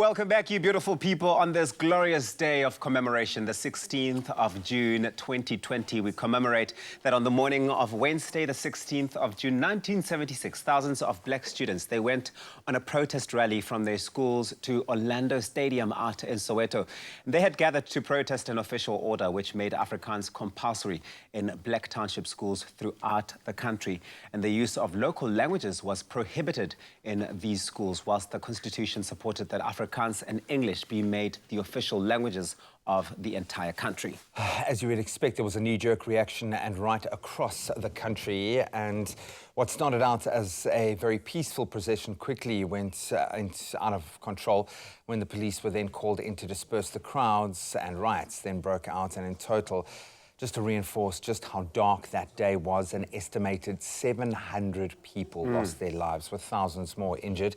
welcome back, you beautiful people, on this glorious day of commemoration, the 16th of June, 2020. We commemorate that on the morning of Wednesday, the 16th of June, 1976, thousands of black students, they went on a protest rally from their schools to Orlando Stadium out in Soweto. They had gathered to protest an official order which made Afrikaans compulsory in black township schools throughout the country. And the use of local languages was prohibited in these schools, whilst the Constitution supported that Afrikaans and English be made the official languages of the entire country. As you would expect, there was a knee-jerk reaction and right across the country, and what started out as a very peaceful procession quickly went out of control when the police were then called in to disperse the crowds, and riots then broke out. And in total, just to reinforce just how dark that day was, an estimated 700 people lost their lives, with thousands more injured.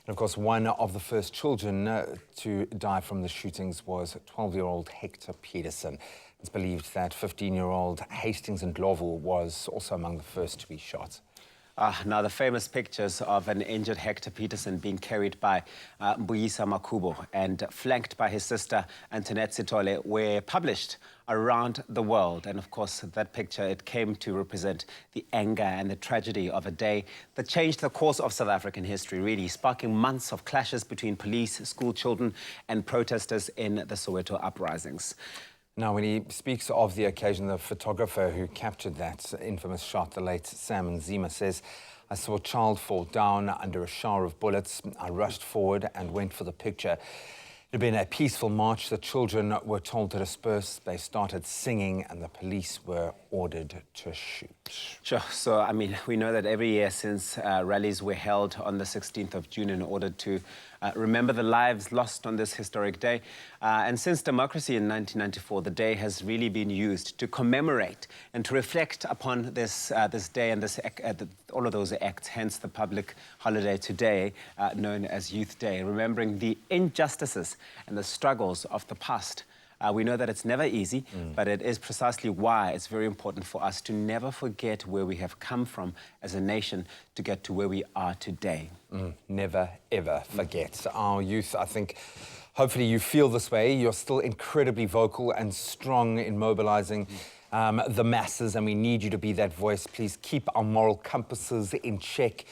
And of course, one of the first children to die from the shootings was 12-year-old Hector Peterson. It's believed that 15-year-old Hastings Ndlovu was also among the first to be shot. Now, the famous pictures of an injured Hector Peterson being carried by Mbuyisa Makubo and flanked by his sister Antoinette Sitole were published around the world. And of course, that picture, it came to represent the anger and the tragedy of a day that changed the course of South African history, really, sparking months of clashes between police, school children and protesters in the Soweto uprisings. Now, when he speaks of the occasion, the photographer who captured that infamous shot, the late Sam Nzima, says, "I saw a child fall down under a shower of bullets. I rushed forward and went for the picture. It had been a peaceful march. The children were told to disperse. They started singing and the police were ordered to shoot." Sure. So, I mean, we know that every year since rallies were held on the 16th of June in order to remember the lives lost on this historic day. And since democracy in 1994, the day has really been used to commemorate and to reflect upon this day and all of those acts, hence the public holiday today, known as Youth Day, remembering the injustices and the struggles of the past. We know that it's never easy, but it is precisely why it's very important for us to never forget where we have come from as a nation to get to where we are today. Never, ever forget. Our youth, I think, hopefully you feel this way. You're still incredibly vocal and strong in mobilizing the masses, and we need you to be that voice. Please keep our moral compasses in check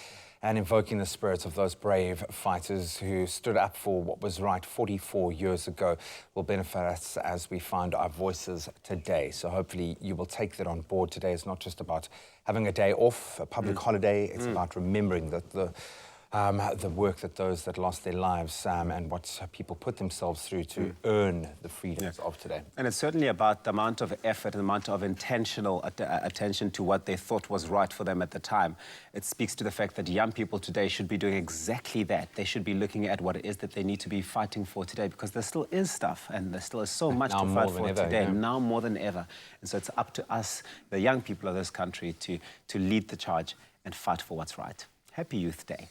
and invoking the spirits of those brave fighters who stood up for what was right 44 years ago will benefit us as we find our voices today. So hopefully you will take that on board today. It's not just about having a day off, a public holiday. It's about remembering the work that those that lost their lives and what people put themselves through to earn the freedoms of today. And it's certainly about the amount of effort and the amount of intentional attention to what they thought was right for them at the time. It speaks to the fact that young people today should be doing exactly that. They should be looking at what it is that they need to be fighting for today, because there still is stuff and there still is so much to fight for today, now more than ever. And so it's up to us, the young people of this country, to lead the charge and fight for what's right. Happy Youth Day.